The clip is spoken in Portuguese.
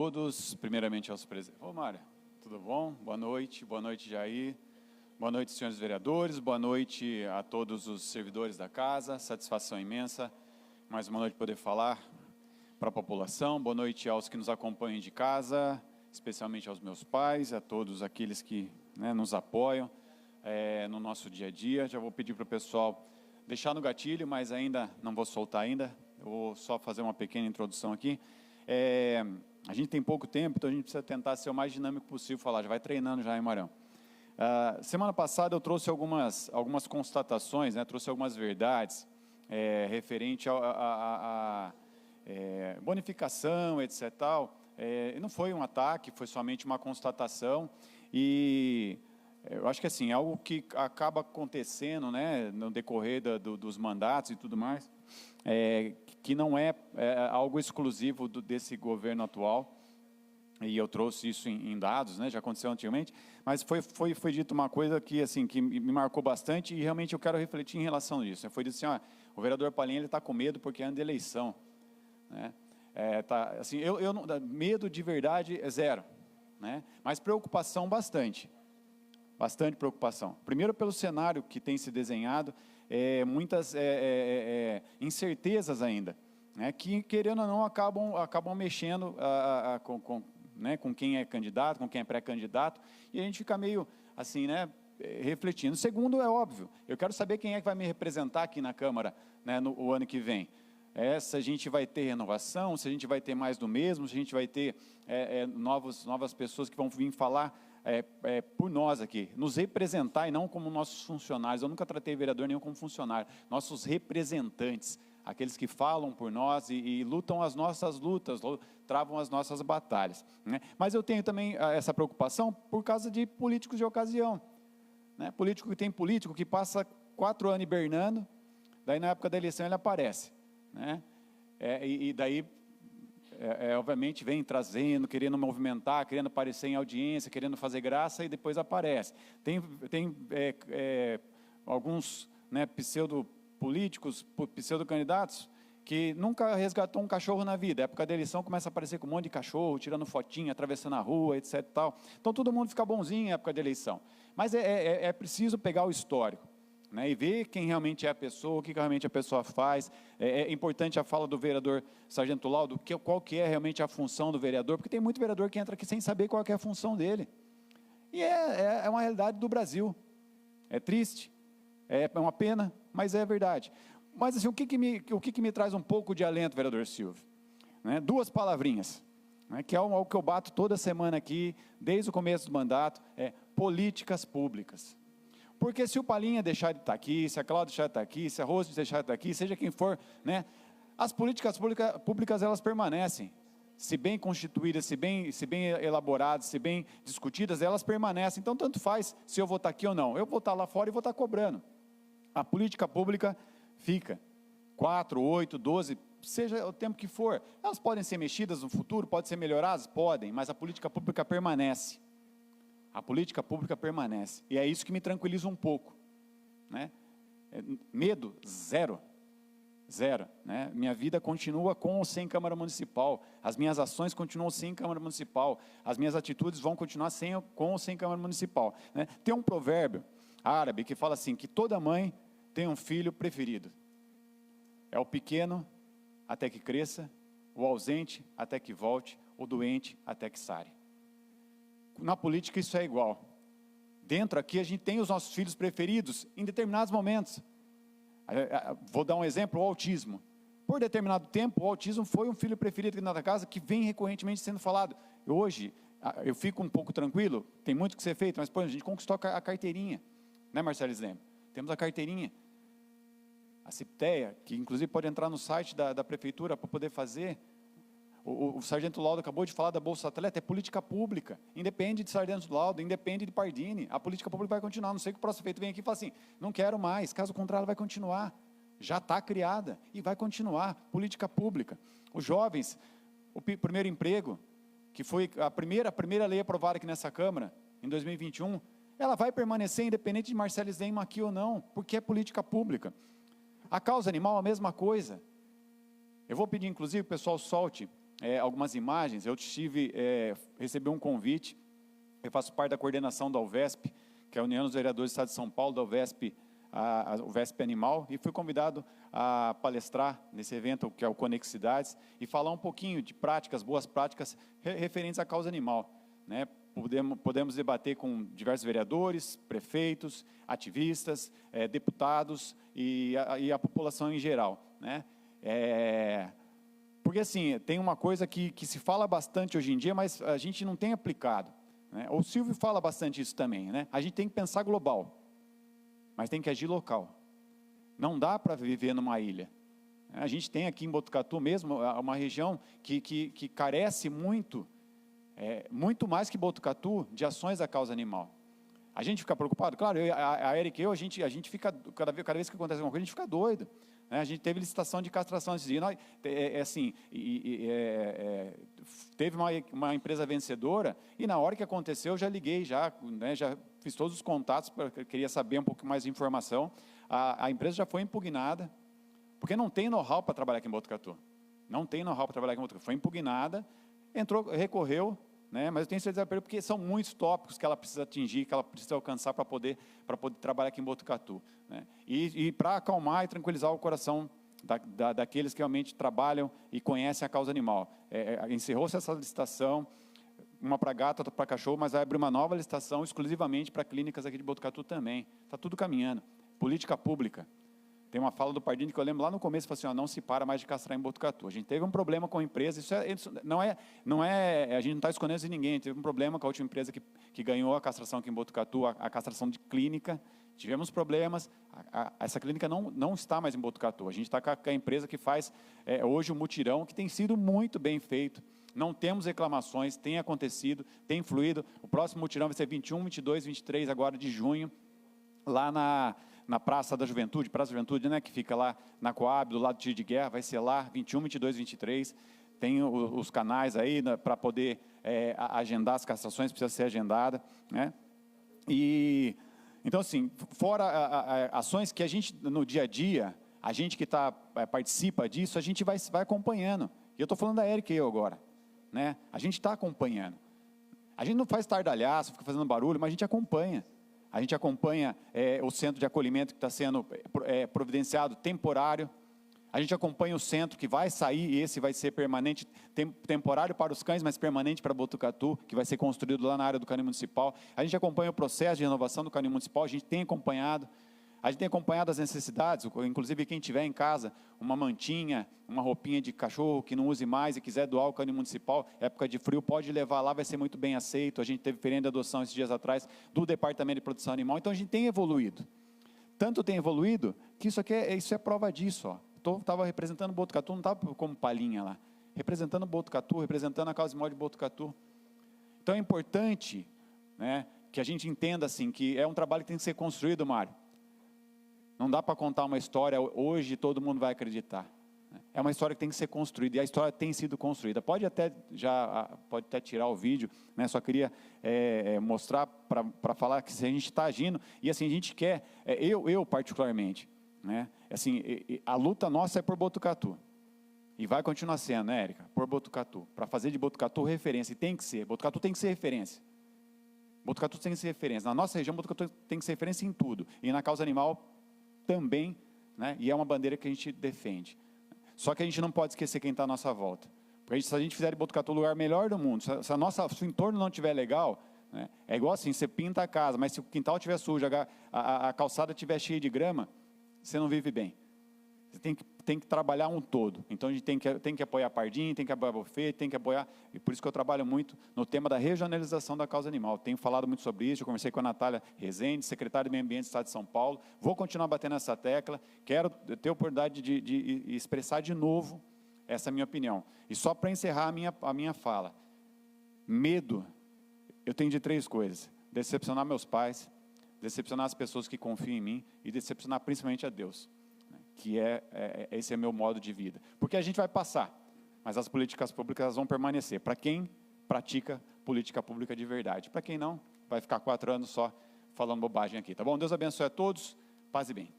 Todos, primeiramente aos presentes. Ô, Mário, tudo bom? Boa noite, Jair. Boa noite, senhores vereadores, boa noite a todos os servidores da casa, satisfação imensa, mais uma noite poder falar para a população, boa noite aos que nos acompanham de casa, especialmente aos meus pais, a todos aqueles que nos apoiam no nosso dia a dia. Já vou pedir para o pessoal deixar no gatilho, mas ainda não vou soltar ainda, eu vou só fazer uma pequena introdução aqui. A gente tem pouco tempo, então a gente precisa tentar ser o mais dinâmico possível, falar, já vai treinando já, hein, Marão? Semana passada eu trouxe algumas constatações, trouxe algumas verdades referente a bonificação, etc. Não foi um ataque, foi somente uma constatação, e eu acho que assim, algo que acaba acontecendo no decorrer dos mandatos e tudo mais, que não é algo exclusivo desse governo atual, e eu trouxe isso em dados, já aconteceu antigamente, mas foi dito uma coisa que, assim, que me marcou bastante, e realmente eu quero refletir em relação a isso. Foi dito assim, o vereador Palinha está com medo porque é ano de eleição. Assim, eu não, medo de verdade é zero, mas preocupação bastante preocupação. Primeiro pelo cenário que tem se desenhado, muitas incertezas ainda, que, querendo ou não, acabam mexendo com quem é candidato, com quem é pré-candidato, e a gente fica meio assim, refletindo. Segundo, é óbvio, eu quero saber quem é que vai me representar aqui na Câmara, no ano que vem. Se a gente vai ter renovação, se a gente vai ter mais do mesmo, se a gente vai ter novas pessoas que vão vir falar por nós aqui, nos representar e não como nossos funcionários. Eu nunca tratei vereador nenhum como funcionário, nossos representantes, aqueles que falam por nós e lutam as nossas lutas, travam as nossas batalhas. Mas eu tenho também essa preocupação por causa de políticos de ocasião. Político que passa 4 anos hibernando, daí na época da eleição ele aparece. E daí, obviamente, vem trazendo, querendo movimentar, querendo aparecer em audiência, querendo fazer graça, e depois aparece. Tem alguns pseudo-políticos, pseudo-candidatos, que nunca resgatou um cachorro na vida. Na época da eleição começa a aparecer com um monte de cachorro, tirando fotinha, atravessando a rua, etc. Tal. Então todo mundo fica bonzinho na época da eleição. Mas é preciso pegar o histórico, e ver quem realmente é a pessoa, o que realmente a pessoa faz. É importante a fala do vereador Sargento Laudo, qual que é realmente a função do vereador, porque tem muito vereador que entra aqui sem saber qual que é a função dele. E é uma realidade do Brasil. É triste, é uma pena, mas é verdade. Mas assim, o que me traz um pouco de alento, vereador Silvio? 2 palavrinhas, que é algo que eu bato toda semana aqui, desde o começo do mandato, políticas públicas. Porque se o Palinha deixar de estar aqui, se a Cláudia deixar de estar aqui, se a Rose deixar de estar aqui, seja quem for, as políticas públicas elas permanecem. Se bem constituídas, se bem elaboradas, se bem discutidas, elas permanecem. Então, tanto faz se eu vou estar aqui ou não. Eu vou estar lá fora e vou estar cobrando. A política pública fica 4, 8, 12, seja o tempo que for. Elas podem ser mexidas no futuro, podem ser melhoradas? Podem, mas a política pública permanece. A política pública permanece, e é isso que me tranquiliza um pouco, Medo, zero, minha vida continua com ou sem Câmara Municipal, as minhas ações continuam sem Câmara Municipal, as minhas atitudes vão continuar com ou sem Câmara Municipal, Tem um provérbio árabe que fala assim, que toda mãe tem um filho preferido, é o pequeno até que cresça, o ausente até que volte, o doente até que sare. Na política isso é igual. Dentro aqui a gente tem os nossos filhos preferidos em determinados momentos. Vou dar um exemplo, o autismo. Por determinado tempo, o autismo foi um filho preferido aqui na casa, que vem recorrentemente sendo falado. Hoje, eu fico um pouco tranquilo, tem muito que ser feito, mas a gente conquistou a carteirinha. Marcelo Slem? Temos a carteirinha. A CIPTEA, que inclusive pode entrar no site da prefeitura para poder fazer. O Sargento Laudo acabou de falar da Bolsa Atleta, é política pública, independe de Sargento Laudo, independe de Pardini, a política pública vai continuar, não sei que o próximo prefeito vem aqui e fala assim, não quero mais, caso contrário vai continuar, já está criada e vai continuar, política pública. Os jovens, o primeiro emprego, que foi a primeira lei aprovada aqui nessa Câmara, em 2021, ela vai permanecer independente de Marcelo Slem aqui ou não, porque é política pública. A causa animal, a mesma coisa. Eu vou pedir, inclusive, que o pessoal solte algumas imagens. Eu recebi um convite, eu faço parte da coordenação da UVESP, que é a União dos Vereadores do Estado de São Paulo, da UVESP, a UVESP Animal, e fui convidado a palestrar nesse evento, que é o Conexidades, e falar um pouquinho de práticas, boas práticas, referentes à causa animal, né? Podemos debater com diversos vereadores, prefeitos, ativistas, deputados e a população em geral, né? Porque, assim, tem uma coisa que se fala bastante hoje em dia, mas a gente não tem aplicado, né? O Silvio fala bastante isso também, né? A gente tem que pensar global, mas tem que agir local. Não dá para viver numa ilha. A gente tem aqui em Botucatu mesmo uma região que carece muito, muito mais que Botucatu, de ações da causa animal. A gente fica preocupado? Claro, a Erika e eu, a gente fica, cada vez que acontece alguma coisa, a gente fica doido. A gente teve licitação de castração esses dias. Teve uma empresa vencedora, e na hora que aconteceu, eu já liguei, já fiz todos os contatos, queria saber um pouco mais de informação. A empresa já foi impugnada, porque não tem know-how para trabalhar aqui em Botucatu. Não tem know-how para trabalhar aqui em Botucatu. Foi impugnada, recorreu, né, mas eu tenho certeza, porque são muitos tópicos que ela precisa atingir, que ela precisa alcançar para poder trabalhar aqui em Botucatu, né? E para acalmar e tranquilizar o coração daqueles que realmente trabalham e conhecem a causa animal. Encerrou-se essa licitação, uma para gato, outra para cachorro, mas vai abrir uma nova licitação exclusivamente para clínicas aqui de Botucatu também. Está tudo caminhando. Política pública. Tem uma fala do Pardini que eu lembro lá no começo, falou assim, não se para mais de castrar em Botucatu. A gente teve um problema com a empresa, isso não é, a gente não está escondendo de ninguém, teve um problema com a última empresa que ganhou a castração aqui em Botucatu, a castração de clínica, tivemos problemas, essa clínica não está mais em Botucatu, a gente está com a empresa que faz hoje o mutirão, que tem sido muito bem feito, não temos reclamações, tem acontecido, tem fluído, o próximo mutirão vai ser 21, 22, 23 agora de junho, lá na Praça da Juventude, né, que fica lá na Coab, do lado do tiro de guerra, vai ser lá, 21, 22, 23, tem os canais aí, né, para poder agendar as castrações, precisa ser agendada, né, então, assim, fora ações que a gente, no dia a dia, a gente que participa disso, a gente vai acompanhando, e eu estou falando da Erika e eu agora, né, a gente está acompanhando, a gente não faz tardalhaço, fica fazendo barulho, mas a gente acompanha. A gente acompanha o centro de acolhimento que está sendo providenciado temporário. A gente acompanha o centro que vai sair, e esse vai ser permanente, temporário para os cães, mas permanente para Botucatu, que vai ser construído lá na área do Canil Municipal. A gente acompanha o processo de renovação do Canil Municipal, a gente tem acompanhado as necessidades, inclusive quem tiver em casa uma mantinha, uma roupinha de cachorro que não use mais e quiser doar o Canil Municipal, época de frio, pode levar lá, vai ser muito bem aceito. A gente teve feirinha de adoção esses dias atrás do Departamento de Produção Animal, então a gente tem evoluído. Tanto tem evoluído que isso é prova disso. Estava representando Botucatu, não estava como palhinha lá, representando Botucatu, representando a causa animal de Botucatu. Então é importante, né, que a gente entenda assim, que é um trabalho que tem que ser construído, Mário. Não dá para contar uma história hoje e todo mundo vai acreditar. É uma história que tem que ser construída, e a história tem sido construída. Pode até tirar o vídeo, né? Só queria mostrar para falar que se a gente está agindo, e assim, a gente quer, eu particularmente, né? Assim, a luta nossa é por Botucatu, e vai continuar sendo, né, Erika? Por Botucatu, para fazer de Botucatu referência, e tem que ser, Botucatu tem que ser referência. Botucatu tem que ser referência. Na nossa região, Botucatu tem que ser referência em tudo, e na causa animal também, né? E é uma bandeira que a gente defende. Só que a gente não pode esquecer quem está à nossa volta. Porque se a gente fizer de Botucatu o lugar melhor do mundo, se o entorno não estiver legal, né? É igual assim, você pinta a casa, mas se o quintal estiver sujo, a calçada estiver cheia de grama, você não vive bem. Você tem que trabalhar um todo. Então, a gente tem que apoiar a Pardini, tem que apoiar a Bofete, tem que apoiar... E por isso que eu trabalho muito no tema da regionalização da causa animal. Tenho falado muito sobre isso, eu conversei com a Natália Rezende, secretária de Meio Ambiente do Estado de São Paulo. Vou continuar batendo essa tecla. Quero ter a oportunidade de expressar de novo essa minha opinião. E só para encerrar a minha fala. Medo, eu tenho de 3 coisas. Decepcionar meus pais, decepcionar as pessoas que confiam em mim e decepcionar principalmente a Deus. Que esse é meu modo de vida. Porque a gente vai passar, mas as políticas públicas vão permanecer. Para quem pratica política pública de verdade. Para quem não, vai ficar 4 anos só falando bobagem aqui, tá bom? Deus abençoe a todos, paz e bem.